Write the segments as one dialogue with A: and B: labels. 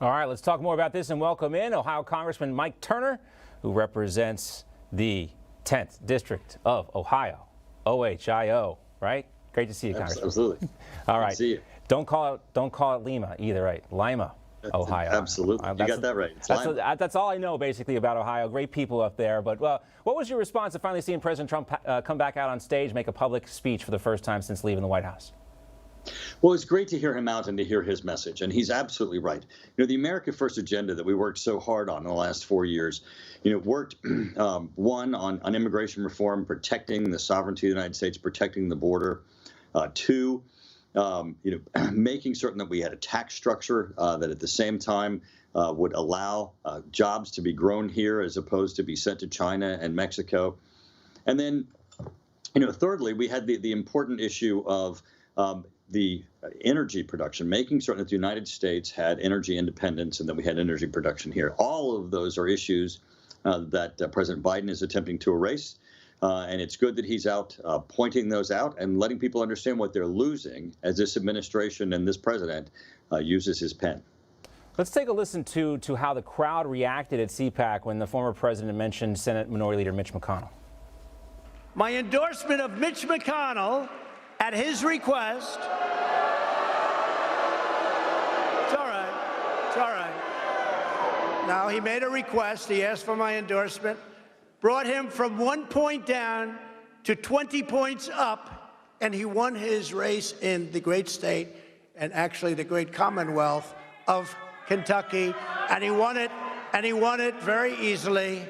A: All right, let's talk more about this and welcome in Ohio Congressman Mike Turner, who represents the 10th District of Ohio, OHIO, right? Great to see you, Congressman.
B: Absolutely.
A: All right.
B: Good to see you.
A: Don't call it Lima either, right? Lima, Ohio.
B: Absolutely. You got that right.
A: That's all I know basically about Ohio. Great people up there. But well, what was your response to finally seeing President Trump come back out on stage, make a public speech for the first time since leaving the White House?
B: Well, it's great to hear him out and to hear his message. And he's absolutely right. The America First agenda that we worked so hard on in the last 4 years, worked, one, on immigration reform, protecting the sovereignty of the United States, protecting the border. Two, making certain that we had a tax structure that at the same time would allow jobs to be grown here as opposed to be sent to China and Mexico. And then, thirdly, we had the important issue of the energy production, making certain that the United States had energy independence and that we had energy production here. All of those are issues that President Biden is attempting to erase. And it's good that he's out pointing those out and letting people understand what they're losing as this administration and this president uses his pen.
A: Let's take a listen to how the crowd reacted at CPAC when the former president mentioned Senate Minority Leader Mitch McConnell.
C: My endorsement of Mitch McConnell at his request. It's all right. It's all right. Now, he made a request. He asked for my endorsement. Brought him from 1 point down to 20 points up, and he won his race in the great state and actually the great Commonwealth of Kentucky, and he won it very easily.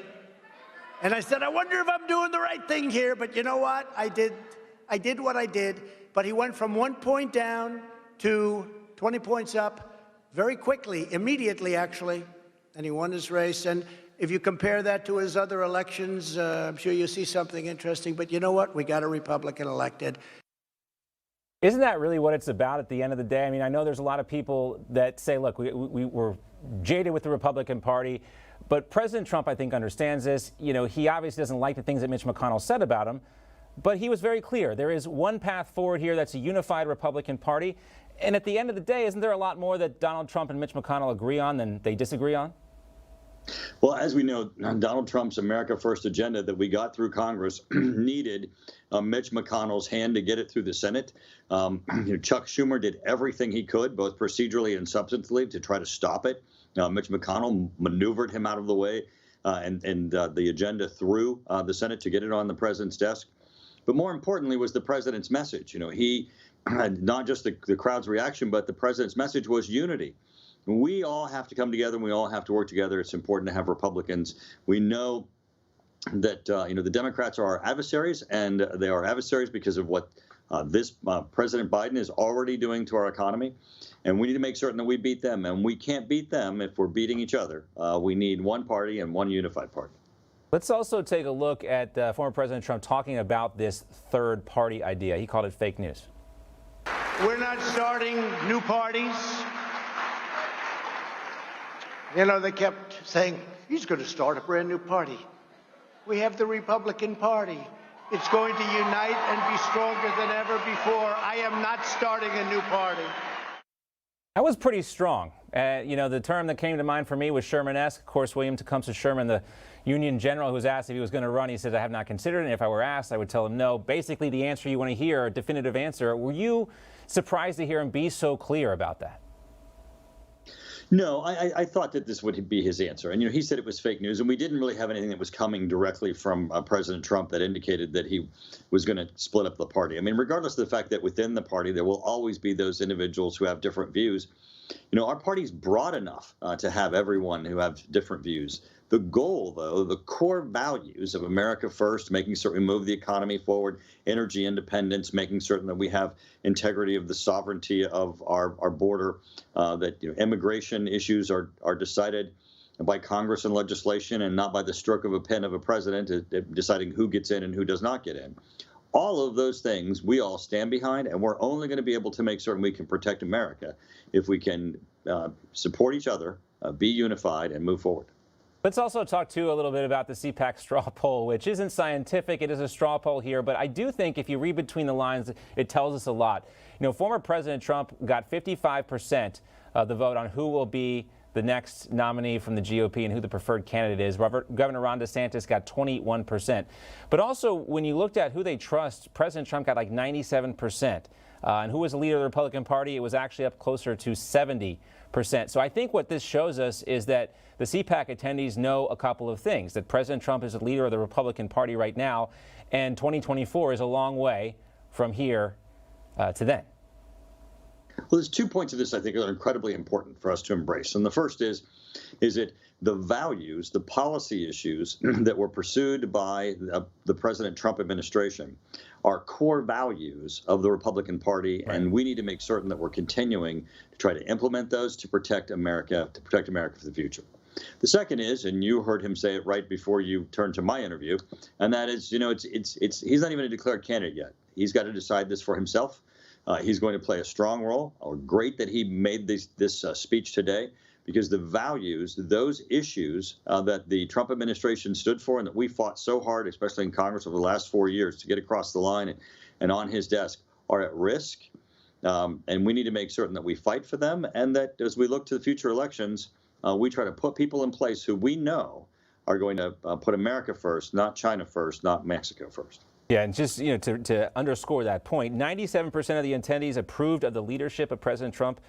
C: And I said, I wonder if I'm doing the right thing here, but you know what? I did what I did, but he went from 1 point down to 20 points up very quickly, immediately actually, and he won his race. And if you compare that to his other elections, I'm sure you'll see something interesting. But you know what? We got a Republican elected.
A: Isn't that really what it's about at the end of the day? I mean, I know there's a lot of people that say, look, we're jaded with the Republican Party. But President Trump, I think, understands this. He obviously doesn't like the things that Mitch McConnell said about him. But he was very clear. There is one path forward here that's a unified Republican Party. And at the end of the day, isn't there a lot more that Donald Trump and Mitch McConnell agree on than they disagree on?
B: Well, as we know, Donald Trump's America First agenda that we got through Congress needed Mitch McConnell's hand to get it through the Senate. Chuck Schumer did everything he could, both procedurally and substantively, to try to stop it. Mitch McConnell maneuvered him out of the way and the agenda through the Senate to get it on the president's desk. But more importantly was the president's message. He not just the crowd's reaction, but the president's message was unity. We all have to come together and we all have to work together. It's important to have Republicans. We know that the Democrats are our adversaries, and they are adversaries because of what this President Biden is already doing to our economy. And we need to make certain that we beat them. And we can't beat them if we're beating each other. We need one party and one unified party.
A: Let's also take a look at former President Trump talking about this third party idea. He called it fake news.
C: We're not starting new parties. They kept saying, he's going to start a brand new party. We have the Republican Party. It's going to unite and be stronger than ever before. I am not starting a new party.
A: That was pretty strong. The term that came to mind for me was Sherman-esque. Of course, William Tecumseh Sherman, the Union general who was asked if he was going to run, he said, I have not considered it. And if I were asked, I would tell him no. Basically, the answer you want to hear, a definitive answer. Were you surprised to hear him be so clear about that?
B: No, I thought that this would be his answer. And, he said it was fake news, and we didn't really have anything that was coming directly from President Trump that indicated that he was going to split up the party. I mean, regardless of the fact that within the party, there will always be those individuals who have different views. Our party's broad enough to have everyone who have different views. The goal, though, the core values of America First, making certain we move the economy forward, energy independence, making certain that we have integrity of the sovereignty of our border, that immigration issues are decided by Congress and legislation and not by the stroke of a pen of a president deciding who gets in and who does not get in. All of those things we all stand behind, and we're only going to be able to make certain we can protect America if we can support each other, be unified, and move forward.
A: Let's also talk, too, a little bit about the CPAC straw poll, which isn't scientific. It is a straw poll here. But I do think if you read between the lines, it tells us a lot. Former President Trump got 55% of the vote on who will be the next nominee from the GOP and who the preferred candidate is. Governor Ron DeSantis got 21%. But also, when you looked at who they trust, President Trump got like 97%. And who was the leader of the Republican Party? It was actually up closer to 70%. So I think what this shows us is that the CPAC attendees know a couple of things, that President Trump is the leader of the Republican Party right now, and 2024 is a long way from here to then.
B: Well, there's 2 points of this I think are incredibly important for us to embrace. And the first is that the values, the policy issues that were pursued by the President Trump administration are core values of the Republican Party, right. And we need to make certain that we're continuing to try to implement those to protect America for the future. The second is, and you heard him say it right before you turned to my interview, and that is, he's not even a declared candidate yet. He's got to decide this for himself. He's going to play a strong role. Great that he made this speech today, because the values, those issues that the Trump administration stood for and that we fought so hard, especially in Congress over the last 4 years, to get across the line and on his desk, are at risk. And we need to make certain that we fight for them, and that as we look to the future elections, we try to put people in place who we know are going to put America first, not China first, not Mexico first.
A: Yeah, and just to underscore that point, 97% of the attendees approved of the leadership of President Trump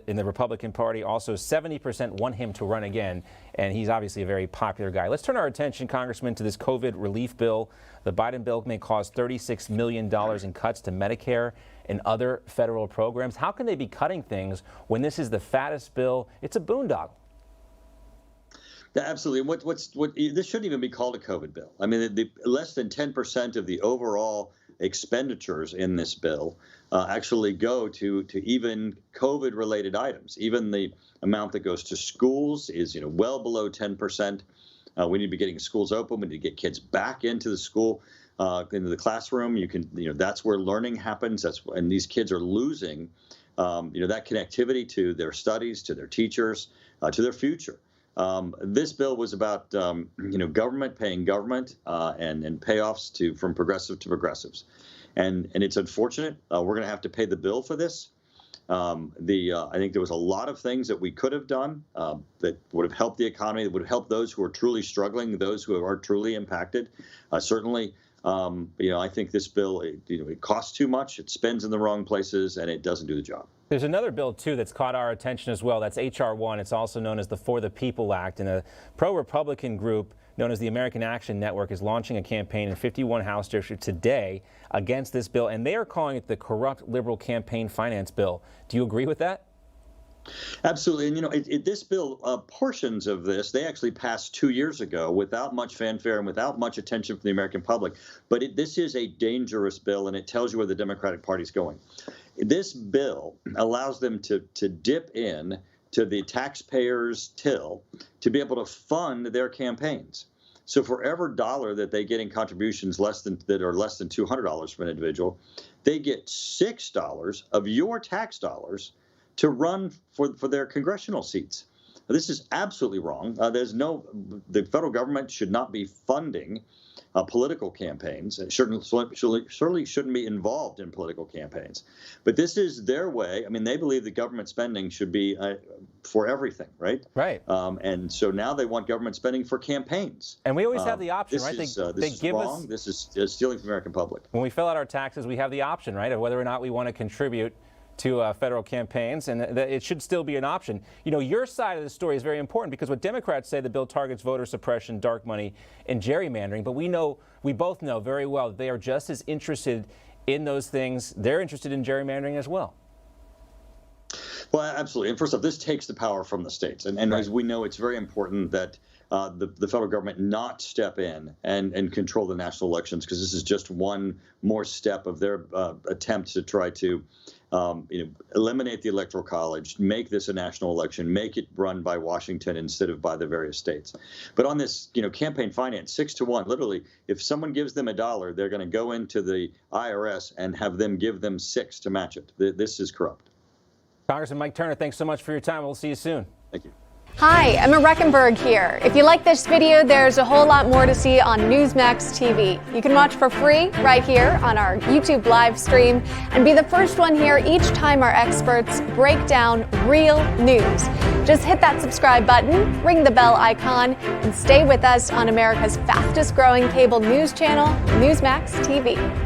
A: in the Republican Party. Also, 70% want him to run again, and he's obviously a very popular guy. Let's turn our attention, Congressman, to this COVID relief bill. The Biden bill may cost $36 million in cuts to Medicare and other federal programs. How can they be cutting things when this is the fattest bill? It's a boondoggle.
B: Yeah, absolutely. This shouldn't even be called a COVID bill. I mean, less than 10% of the overall expenditures in this bill actually go to even COVID-related items. Even the amount that goes to schools is, well below 10%. We need to be getting schools open. We need to get kids back into the school, into the classroom. That's where learning happens. And these kids are losing, that connectivity to their studies, to their teachers, to their future. This bill was about, government paying government and payoffs from progressive to progressives. And it's unfortunate. We're going to have to pay the bill for this. I think there was a lot of things that we could have done that would have helped the economy, that would have helped those who are truly struggling, those who are truly impacted. Certainly, I think this bill, it costs too much, it spends in the wrong places, and it doesn't do the job.
A: There's another bill, too, that's caught our attention as well. That's H.R. 1. It's also known as the For the People Act. And a pro-Republican group known as the American Action Network is launching a campaign in 51 House districts today against this bill. And they are calling it the Corrupt Liberal Campaign Finance Bill. Do you agree with that?
B: Absolutely. And, this bill, portions of this, they actually passed 2 years ago without much fanfare and without much attention from the American public. But this is a dangerous bill, and it tells you where the Democratic Party is going. This bill allows them to dip in to the taxpayers' till to be able to fund their campaigns. So for every dollar that they get in contributions that are less than $200 from an individual, they get $6 of your tax dollars to run for their congressional seats. This is absolutely wrong. The federal government should not be funding political campaigns. It certainly shouldn't be involved in political campaigns. But this is their way. I mean, they believe that government spending should be for everything, right?
A: Right.
B: And so now they want government spending for campaigns.
A: And we always have the option, right?
B: This is wrong. This is stealing from the American public.
A: When we fill out our taxes, we have the option, right, of whether or not we want to contribute to federal campaigns, and it should still be an option. Your side of the story is very important, because what Democrats say, the bill targets voter suppression, dark money, and gerrymandering. But we both know very well that they are just as interested in those things. They're interested in gerrymandering as well.
B: Well, absolutely. And first off, this takes the power from the states. And right. As we know, it's very important that the federal government not step in and control the national elections, because this is just one more step of their attempt to try to eliminate the Electoral College, make this a national election, make it run by Washington instead of by the various states. But on this, campaign finance, 6-1, literally, if someone gives them $1, they're going to go into the IRS and have them give them 6 to match it. This is corrupt.
A: Congressman Mike Turner, thanks so much for your time. We'll see you soon.
B: Thank you.
D: Hi, Emma Reckenberg here. If you like this video, there's a whole lot more to see on Newsmax TV. You can watch for free right here on our YouTube live stream and be the first one here each time our experts break down real news. Just hit that subscribe button, ring the bell icon, and stay with us on America's fastest growing cable news channel, Newsmax TV.